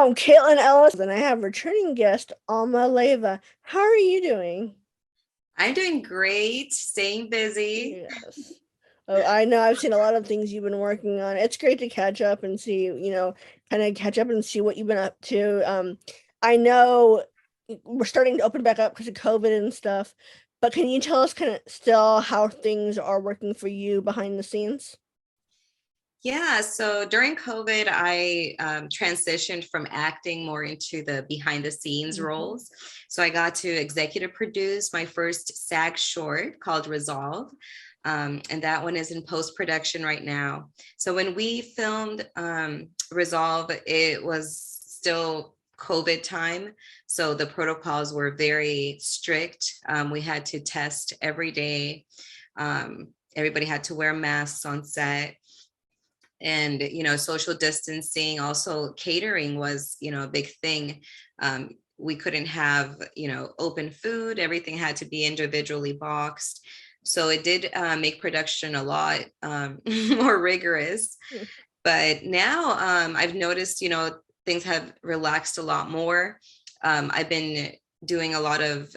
I'm Caitlin Ellis, and I have returning guest Alma Leiva. How are you doing? I'm doing great, staying busy. Yes. Oh, I know I've seen a lot of things you've been working on. It's great to catch up and see, kind of catch up and see what you've been up to. I know we're starting to open back up because of COVID and stuff, but can you tell us kind of still how things are working for you behind the scenes? Yeah, so during COVID, I transitioned from acting more into the behind the scenes Mhm. roles. So I got to executive produce my first SAG short called Resolve. And that one is in post production right now. So when we filmed Resolve, it was still COVID time. So the protocols were very strict. We had to test every day. Everybody had to wear masks on set, and social distancing. Also catering was a big thing. We couldn't have open food. Everything had to be individually boxed, so it did make production a lot more rigorous. But now I've noticed things have relaxed a lot more. I've been doing a lot of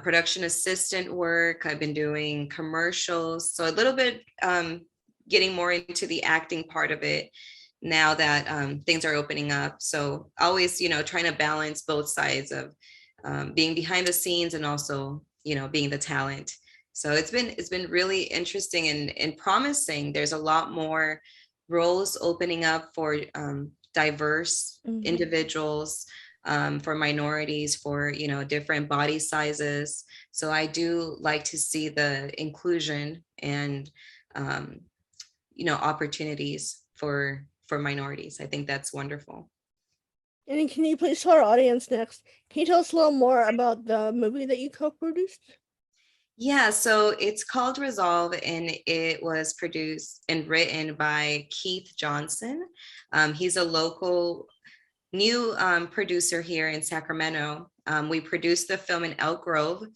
production assistant work. I've been doing commercials, so a little bit getting more into the acting part of it now that things are opening up. So always, trying to balance both sides of being behind the scenes and also, being the talent. So it's been really interesting and promising. There's a lot more roles opening up for diverse Mhm. individuals, for minorities, for different body sizes. So I do like to see the inclusion and um, opportunities for minorities. I think that's wonderful. And then can you please tell our audience next? Can you tell us a little more about the movie that you co-produced? Yeah, so it's called Resolve, and it was produced and written by Keith Johnson. He's a local new producer here in Sacramento. We produced the film in Elk Grove,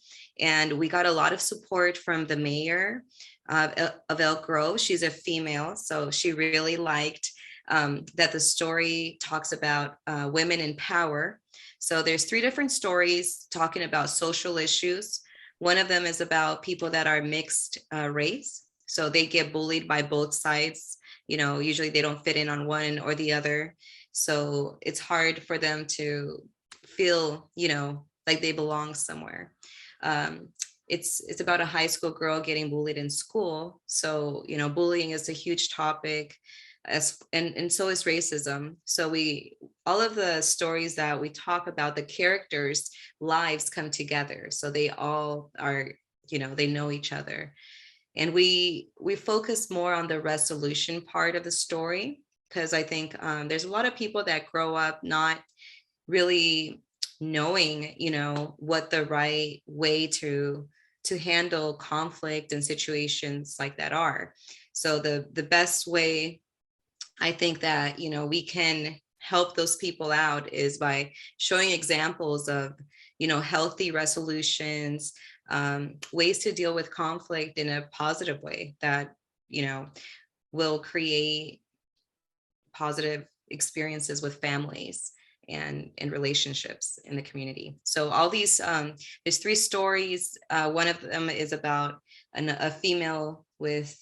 and we got a lot of support from the mayor of Elk Grove. She's a female, so she really liked that the story talks about women in power. So there's three different stories talking about social issues. One of them is about people that are mixed race, so they get bullied by both sides. Usually they don't fit in on one or the other, so it's hard for them to feel like they belong somewhere. um, it's about a high school girl getting bullied in school. So bullying is a huge topic, and so is racism. So we all of the stories that we talk about, the characters lives come together, so they all are, they know each other. And we focus more on the resolution part of the story, because I think there's a lot of people that grow up not really knowing what the right way to handle conflict and situations like that are. So the best way I think that we can help those people out is by showing examples of healthy resolutions, ways to deal with conflict in a positive way that you know will create positive experiences with families and relationships in the community. So all these there's three stories. One of them is about a female with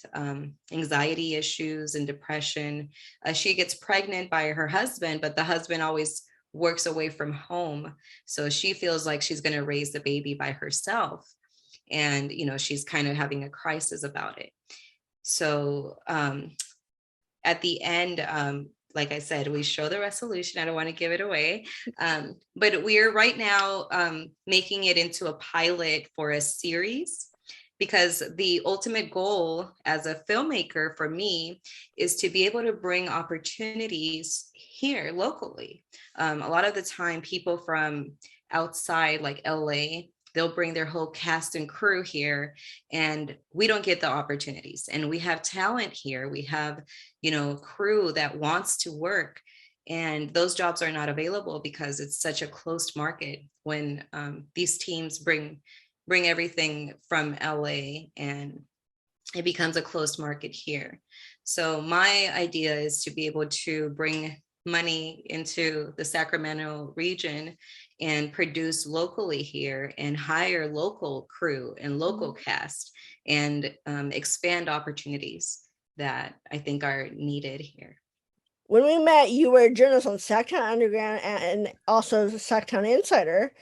anxiety issues and depression. She gets pregnant by her husband, but the husband always works away from home, so she feels like she's going to raise the baby by herself, and she's kind of having a crisis about it. So at the end, like I said, we show the resolution. I don't want to give it away. But we're right now making it into a pilot for a series, because the ultimate goal as a filmmaker for me is to be able to bring opportunities here locally. A lot of the time, people from outside, like LA, they'll bring their whole cast and crew here, and we don't get the opportunities. And we have talent here. We have crew that wants to work, and those jobs are not available because it's such a closed market when these teams bring everything from LA, and it becomes a closed market here. So my idea is to be able to bring money into the Sacramento region and produce locally here and hire local crew and local cast and expand opportunities that I think are needed here. When we met, you were a journalist on SacTown Underground and also SacTown Insider.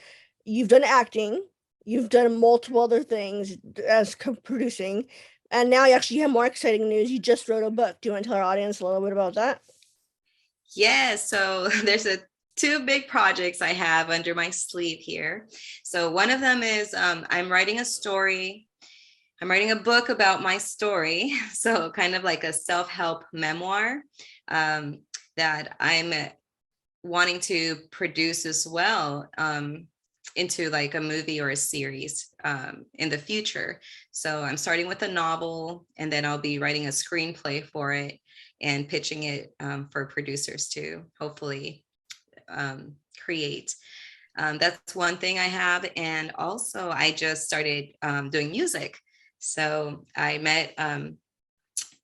You've done acting, you've done multiple other things as co-producing, and now you actually have more exciting news. You just wrote a book. Do you want to tell our audience a little bit about that? Yeah, so there's two big projects I have under my sleeve here. So one of them is I'm writing a story. I'm writing a book about my story. So kind of like a self-help memoir that I'm wanting to produce as well into like a movie or a series in the future. So I'm starting with a novel, and then I'll be writing a screenplay for it and pitching it for producers to hopefully create. That's one thing I have. And also I just started doing music. So I met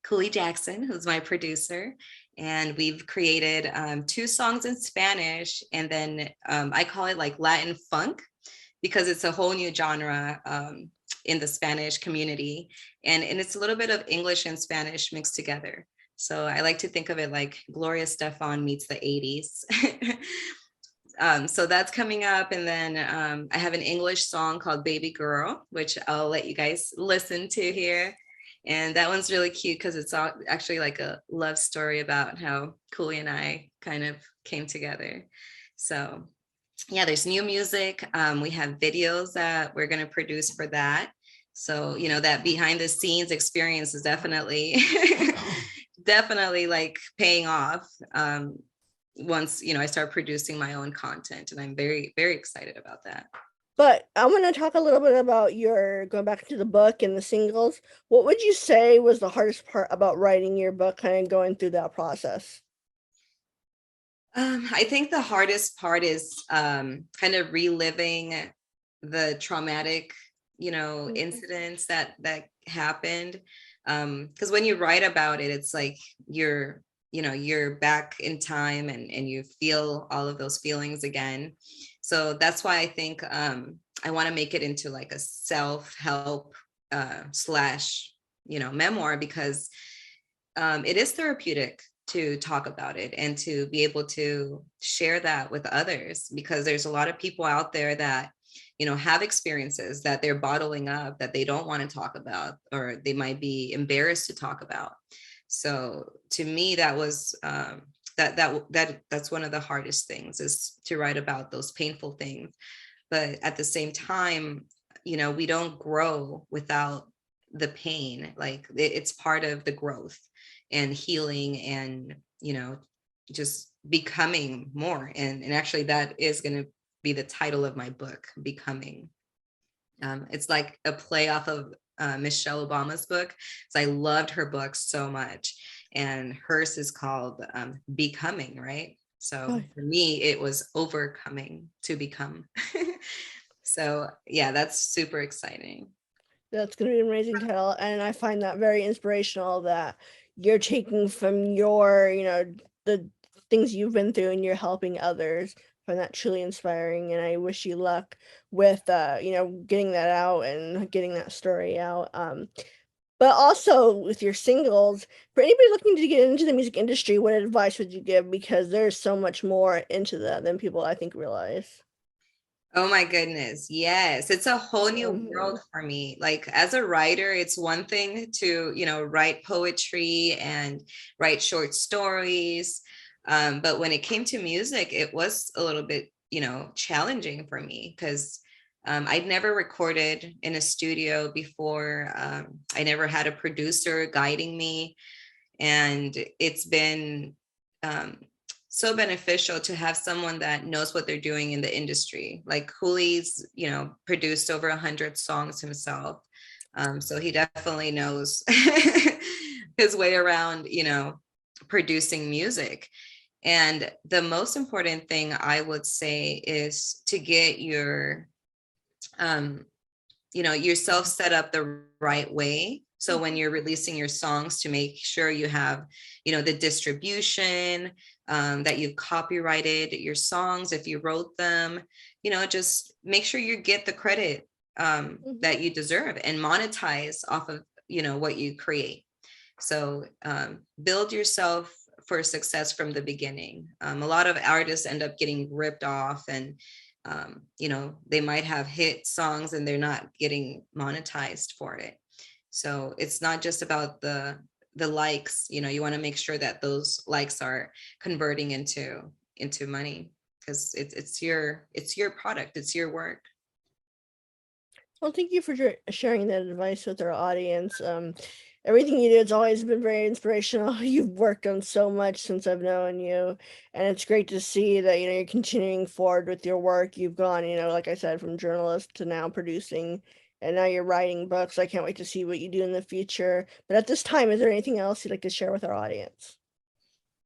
Cooley Jackson, who's my producer, and we've created two songs in Spanish, and then I call it like Latin funk because it's a whole new genre in the Spanish community, and it's a little bit of English and Spanish mixed together. So I like to think of it like Gloria Estefan meets the 80s. So that's coming up, and then I have an English song called Baby Girl, which I'll let you guys listen to here. And that one's really cute because it's actually like a love story about how Cooley and I kind of came together. So yeah, there's new music. We have videos that we're going to produce for that. So, you know, that behind the scenes experience is definitely, definitely like paying off once, you know, I start producing my own content. And I'm very, very excited about that. But I want to talk a little bit about your going back to the book and the singles. What would you say was the hardest part about writing your book, kind of going through that process? I think the hardest part is kind of reliving the traumatic, you know, incidents that happened. Because when you write about it, it's like you're back in time and you feel all of those feelings again. So that's why I think I want to make it into like a self-help slash, you know, memoir, because it is therapeutic to talk about it and to be able to share that with others, because there's a lot of people out there that, you know, have experiences that they're bottling up that they don't want to talk about, or they might be embarrassed to talk about. So to me, that was that's one of the hardest things, is to write about those painful things. But at the same time, you know, we don't grow without the pain. Like it's part of the growth and healing and, you know, just becoming more. And actually that is going to be the title of my book, Becoming. It's like a play off of Michelle Obama's book. So I loved her book so much. And hers is called Becoming, right? So for me, it was overcoming to become. So yeah, that's super exciting. That's going to be an amazing title, and I find that very inspirational that you're taking from your, you know, the things you've been through and you're helping others. I find that truly inspiring, and I wish you luck with, you know, getting that out and getting that story out. But also with your singles, for anybody looking to get into the music industry, what advice would you give? Because there's so much more into that than people I think realize. Oh my goodness. Yes. It's a whole new world for me. Like as a writer, it's one thing to, you know, write poetry and write short stories. But when it came to music, it was a little bit, you know, challenging for me because I'd never recorded in a studio before. I never had a producer guiding me. And it's been so beneficial to have someone that knows what they're doing in the industry. Like Cooley's, you know, produced over 100 songs himself. So he definitely knows his way around, you know, producing music. And the most important thing I would say is to get your, you know, yourself set up the right way So when you're releasing your songs, to make sure you have, the distribution, that you've copyrighted your songs if you wrote them, just make sure you get the credit that you deserve and monetize off of, what you create. So build yourself for success from the beginning. A lot of artists end up getting ripped off, and they might have hit songs and they're not getting monetized for it. So it's not just about the likes. You want to make sure that those likes are converting into money, because it's your product, it's your work. Well, thank you for sharing that advice with our audience. Everything you do has always been very inspirational. You've worked on so much since I've known you, and it's great to see that, you're continuing forward with your work. You've gone, like I said, from journalist to now producing, and now you're writing books. I can't wait to see what you do in the future. But at this time, is there anything else you'd like to share with our audience?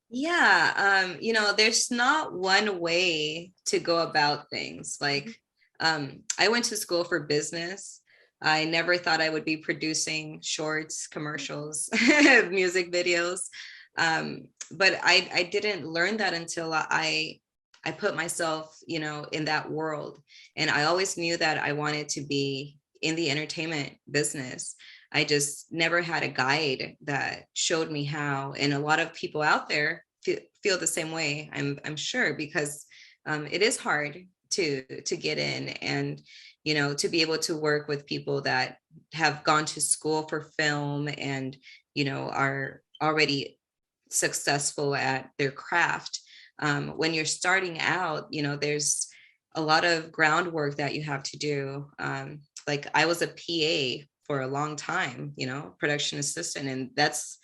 Yeah, there's not one way to go about things. Like, I went to school for business. I never thought I would be producing shorts, commercials, music videos. But I didn't learn that until I put myself, in that world. And I always knew that I wanted to be in the entertainment business. I just never had a guide that showed me how. And a lot of people out there feel the same way, I'm sure, because it is hard to get in, and to be able to work with people that have gone to school for film and are already successful at their craft. When you're starting out, there's a lot of groundwork that you have to do. Like, I was a PA for a long time, production assistant, and that's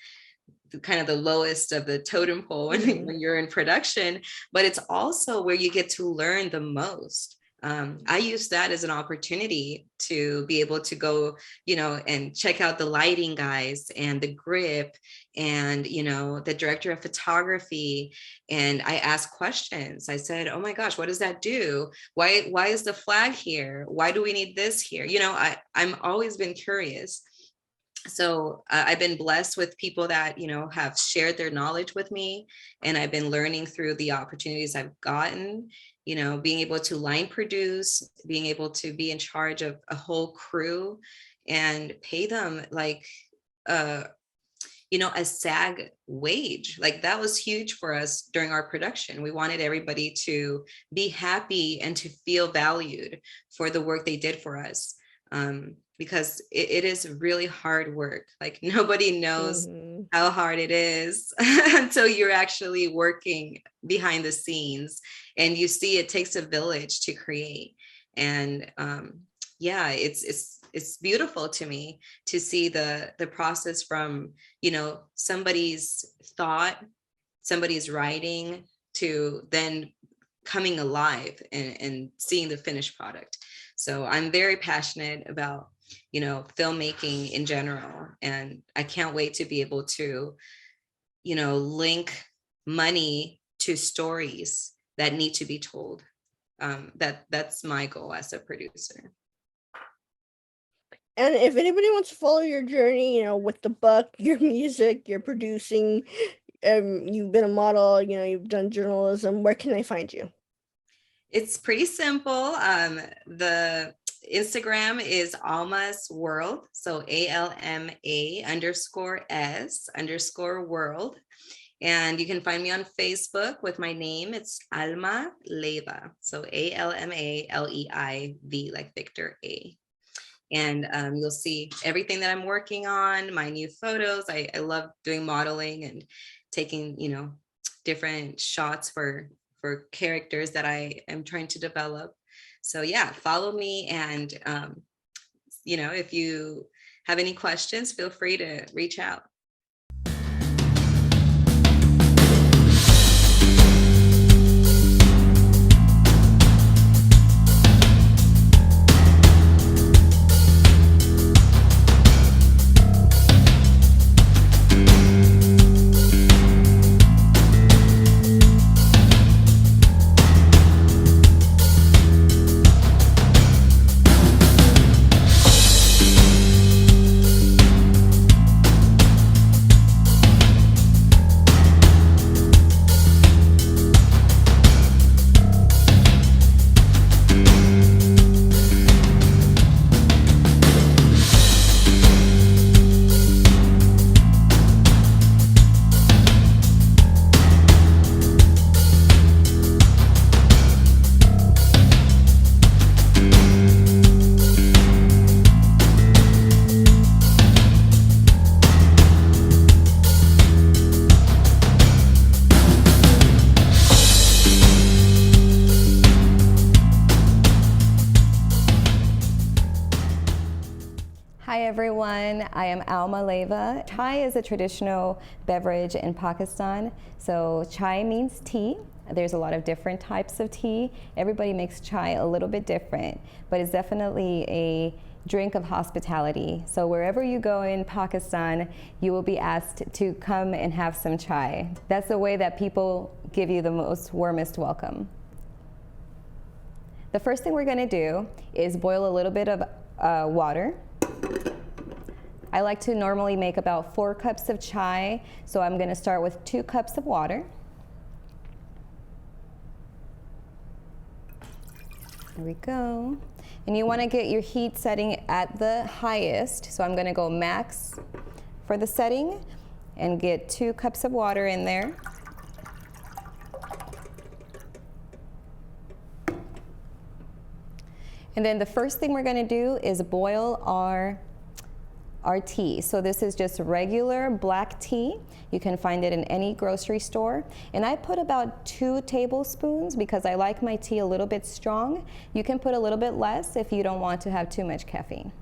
kind of the lowest of the totem pole when you're in production, but it's also where you get to learn the most. I use that as an opportunity to be able to go, and check out the lighting guys and the grip and, the director of photography. And I asked questions. I said, oh my gosh, what does that do? Why is the flag here? Why do we need this here? I'm always been curious. So I've been blessed with people that, have shared their knowledge with me, and I've been learning through the opportunities I've gotten, being able to line produce, being able to be in charge of a whole crew and pay them like, a SAG wage. Like, that was huge for us during our production. We wanted everybody to be happy and to feel valued for the work they did for us. Because it is really hard work. Like, nobody knows how hard it is until you're actually working behind the scenes and you see it takes a village to create. And yeah, it's beautiful to me to see the process from, somebody's thought, somebody's writing, to then coming alive and seeing the finished product. So I'm very passionate about, filmmaking in general. And I can't wait to be able to, link money to stories that need to be told. That's my goal as a producer. And if anybody wants to follow your journey, with the book, your music, your producing, you've been a model, you've done journalism, where can they find you? It's pretty simple. The Instagram is Alma's World. So ALMA_S_world. And you can find me on Facebook with my name. It's Alma Leiva. So ALMALEIV, like Victor A. And you'll see everything that I'm working on, my new photos. I love doing modeling and taking, different shots for characters that I am trying to develop. So yeah, follow me. And, if you have any questions, feel free to reach out. Hi everyone, I am Alma Leiva. Chai is a traditional beverage in Pakistan. So chai means tea. There's a lot of different types of tea. Everybody makes chai a little bit different, but it's definitely a drink of hospitality. So wherever you go in Pakistan, you will be asked to come and have some chai. That's the way that people give you the most warmest welcome. The first thing we're gonna do is boil a little bit of water. I like to normally make about 4 cups of chai, so I'm gonna start with 2 cups of water. There we go. And you wanna get your heat setting at the highest, so I'm gonna go max for the setting and get 2 cups of water in there. And then the first thing we're gonna do is boil our tea. So this is just regular black tea. You can find it in any grocery store. And I put about 2 tablespoons because I like my tea a little bit strong. You can put a little bit less if you don't want to have too much caffeine.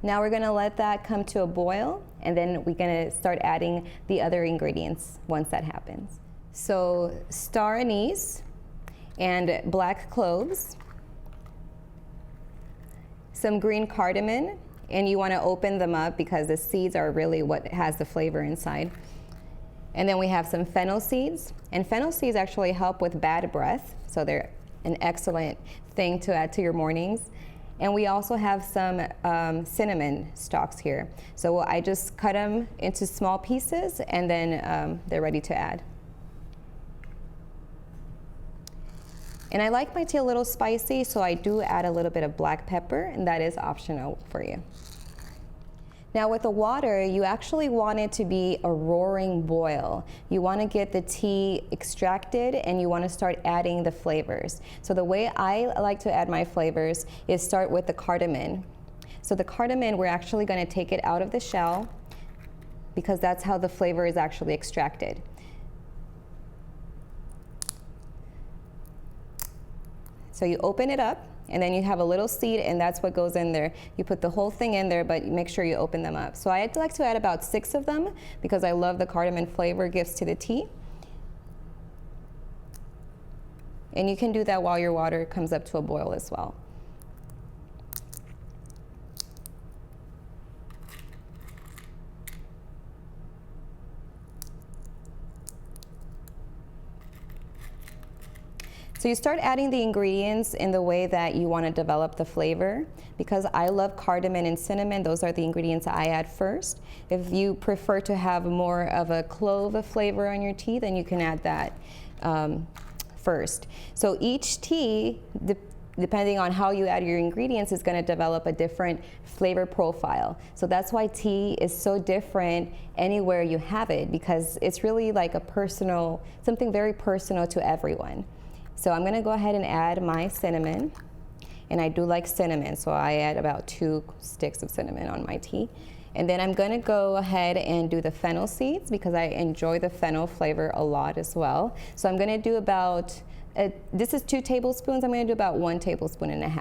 Now we're gonna let that come to a boil, and then we're gonna start adding the other ingredients once that happens. So star anise and black cloves, some green cardamom, and you want to open them up because the seeds are really what has the flavor inside. And then we have some fennel seeds, and fennel seeds actually help with bad breath, so they're an excellent thing to add to your mornings. And we also have some cinnamon stalks here. So I just cut them into small pieces, and then they're ready to add. And I like my tea a little spicy, so I do add a little bit of black pepper, and that is optional for you. Now with the water, you actually want it to be a roaring boil. You want to get the tea extracted, and you want to start adding the flavors. So the way I like to add my flavors is start with the cardamom. So the cardamom, we're actually going to take it out of the shell because that's how the flavor is actually extracted. So you open it up, and then you have a little seed, and that's what goes in there. You put the whole thing in there, but make sure you open them up. So I like to add about 6 of them because I love the cardamom flavor it gives to the tea. And you can do that while your water comes up to a boil as well. So you start adding the ingredients in the way that you want to develop the flavor. Because I love cardamom and cinnamon, those are the ingredients I add first. If you prefer to have more of a clove flavor on your tea, then you can add that first. So each tea, depending on how you add your ingredients, is going to develop a different flavor profile. So that's why tea is so different anywhere you have it, because it's really like a personal, something very personal to everyone. So I'm gonna go ahead and add my cinnamon, and I do like cinnamon, so I add about 2 sticks of cinnamon on my tea. And then I'm gonna go ahead and do the fennel seeds because I enjoy the fennel flavor a lot as well. So I'm gonna do about, this is 2 tablespoons, I'm gonna do about 1.5 tablespoons.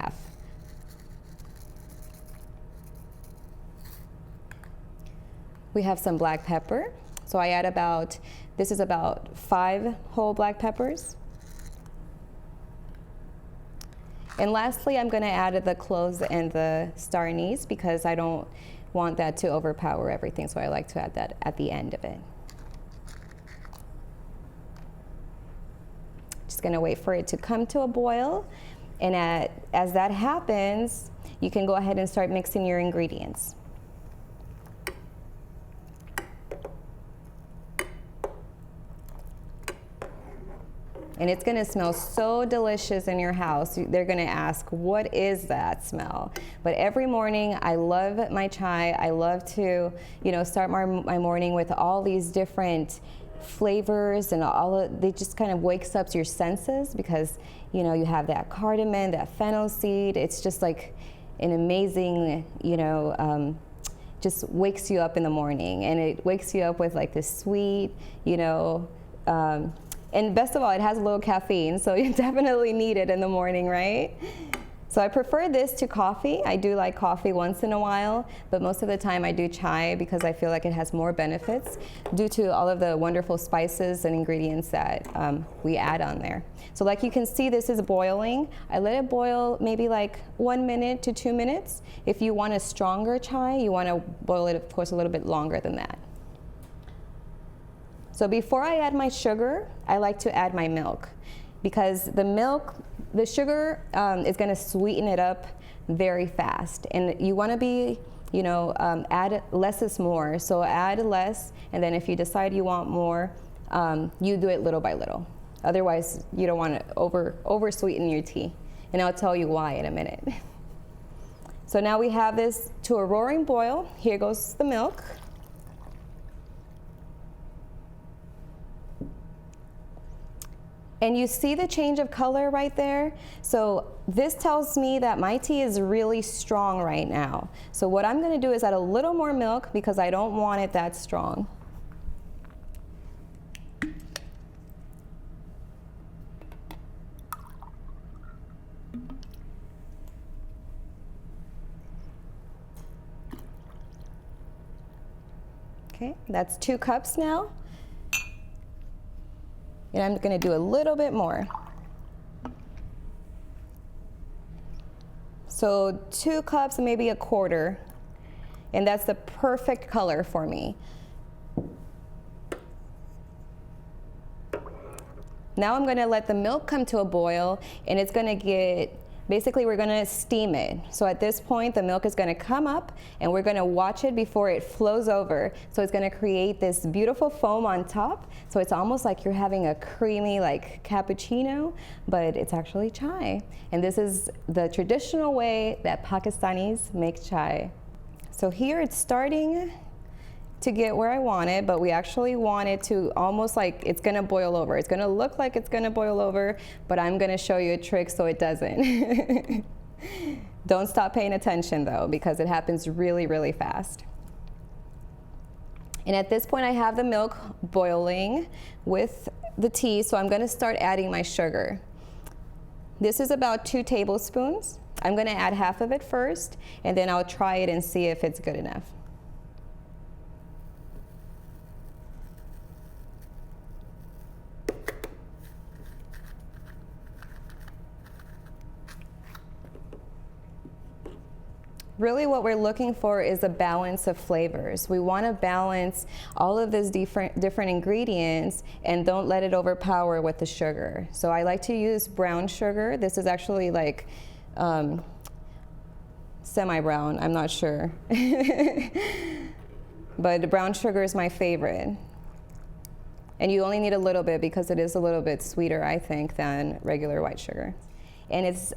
We have some black pepper. So I add about, this is about 5 whole black peppers. And lastly, I'm gonna add the cloves and the star anise because I don't want that to overpower everything, so I like to add that at the end of it. Just gonna wait for it to come to a boil, and as that happens, you can go ahead and start mixing your ingredients. And it's gonna smell so delicious in your house. They're gonna ask, what is that smell? But every morning, I love my chai. I love to, start my morning with all these different flavors, and they just kind of wakes up your senses because, you have that cardamom, that fennel seed. It's just like an amazing, just wakes you up in the morning, and it wakes you up with like this sweet, and best of all, it has a little caffeine, so you definitely need it in the morning, right? So I prefer this to coffee. I do like coffee once in a while, but most of the time I do chai because I feel like it has more benefits due to all of the wonderful spices and ingredients that we add on there. So like you can see, this is boiling. I let it boil maybe like 1 minute to 2 minutes. If you want a stronger chai, you want to boil it, of course, a little bit longer than that. So before I add my sugar, I like to add my milk, because the sugar is going to sweeten it up very fast. And you want to be, add less is more. So add less, and then if you decide you want more, you do it little by little. Otherwise, you don't want to over sweeten your tea. And I'll tell you why in a minute. So now we have this to a roaring boil. Here goes the milk. And you see the change of color right there? So this tells me that my tea is really strong right now. So what I'm gonna do is add a little more milk because I don't want it that strong. Okay, that's 2 cups now. And I'm gonna do a little bit more. So 2 cups, maybe a quarter. And that's the perfect color for me. Now I'm gonna let the milk come to a boil, and it's gonna basically we're gonna steam it. So at this point, the milk is gonna come up, and we're gonna watch it before it flows over. So it's gonna create this beautiful foam on top. So it's almost like you're having a creamy like cappuccino, but it's actually chai. And this is the traditional way that Pakistanis make chai. So here it's starting to get where I want it, but we actually want it to almost like it's gonna boil over. It's gonna look like it's gonna boil over, but I'm gonna show you a trick so it doesn't. Don't stop paying attention though, because it happens really, really fast. And at this point I have the milk boiling with the tea, so I'm gonna start adding my sugar. This is about 2 tablespoons. I'm gonna add half of it first, and then I'll try it and see if it's good enough. Really what we're looking for is a balance of flavors. We want to balance all of these different ingredients and don't let it overpower with the sugar. So I like to use brown sugar. This is actually like semi-brown, I'm not sure. But the brown sugar is my favorite. And you only need a little bit because it is a little bit sweeter, I think, than regular white sugar. And it's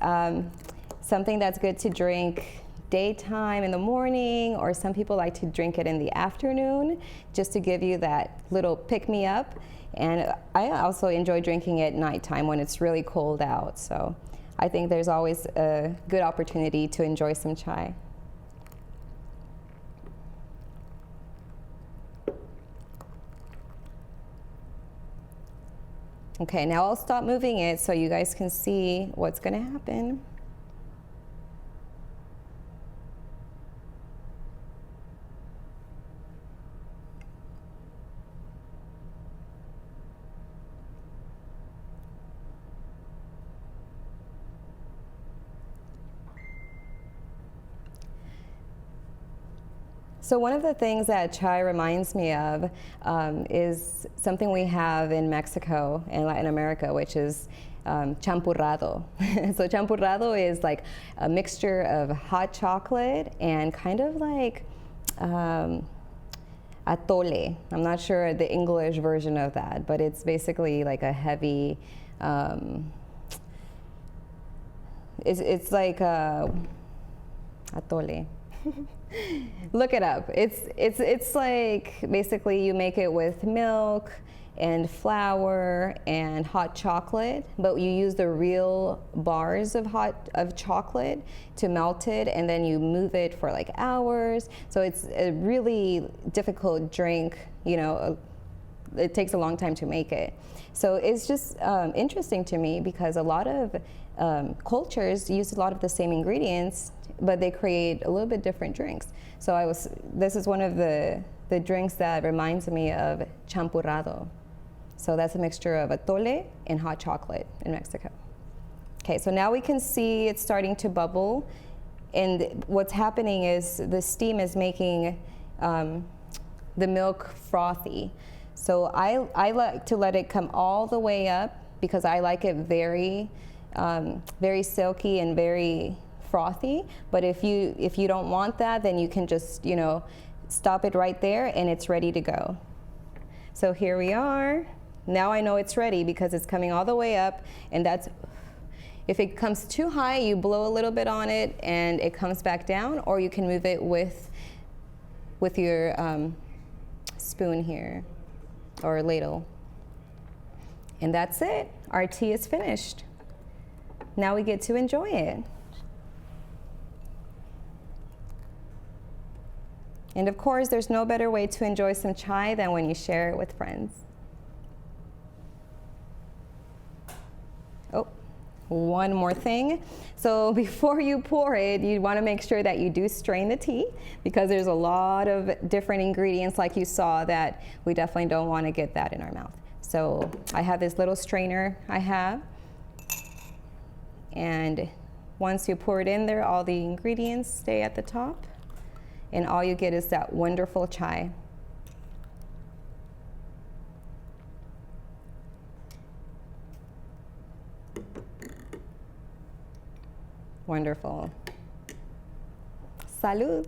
something that's good to drink daytime in the morning, or some people like to drink it in the afternoon just to give you that little pick-me-up. And I also enjoy drinking it nighttime when it's really cold out. So I think there's always a good opportunity to enjoy some chai. Okay, now I'll stop moving it so you guys can see what's gonna happen. So one of the things that chai reminds me of is something we have in Mexico and Latin America, which is champurrado. So champurrado is like a mixture of hot chocolate and kind of like atole. I'm not sure the English version of that, but it's basically like a heavy, it's like atole. Look it up. It's like basically you make it with milk and flour and hot chocolate, but you use the real bars of chocolate to melt it, and then you move it for like hours. So it's a really difficult drink, you know, it takes a long time to make it. So it's just interesting to me because a lot of cultures use a lot of the same ingredients, but they create a little bit different drinks. So this is one of the drinks that reminds me of champurrado. So that's a mixture of atole and hot chocolate in Mexico. Okay, so now we can see it's starting to bubble, and what's happening is the steam is making the milk frothy. So I like to let it come all the way up because I like it very, very silky and very frothy. But if you don't want that, then you can just, you know, stop it right there and it's ready to go. So here we are. Now I know it's ready because it's coming all the way up, and if it comes too high, you blow a little bit on it and it comes back down, or you can move it with your spoon here or ladle. And that's it. Our tea is finished. Now we get to enjoy it. And of course, there's no better way to enjoy some chai than when you share it with friends. Oh, one more thing. So before you pour it, you want to make sure that you do strain the tea, because there's a lot of different ingredients like you saw that we definitely don't want to get that in our mouth. So I have this little strainer and once you pour it in there, all the ingredients stay at the top, and all you get is that wonderful chai. Wonderful. Salud.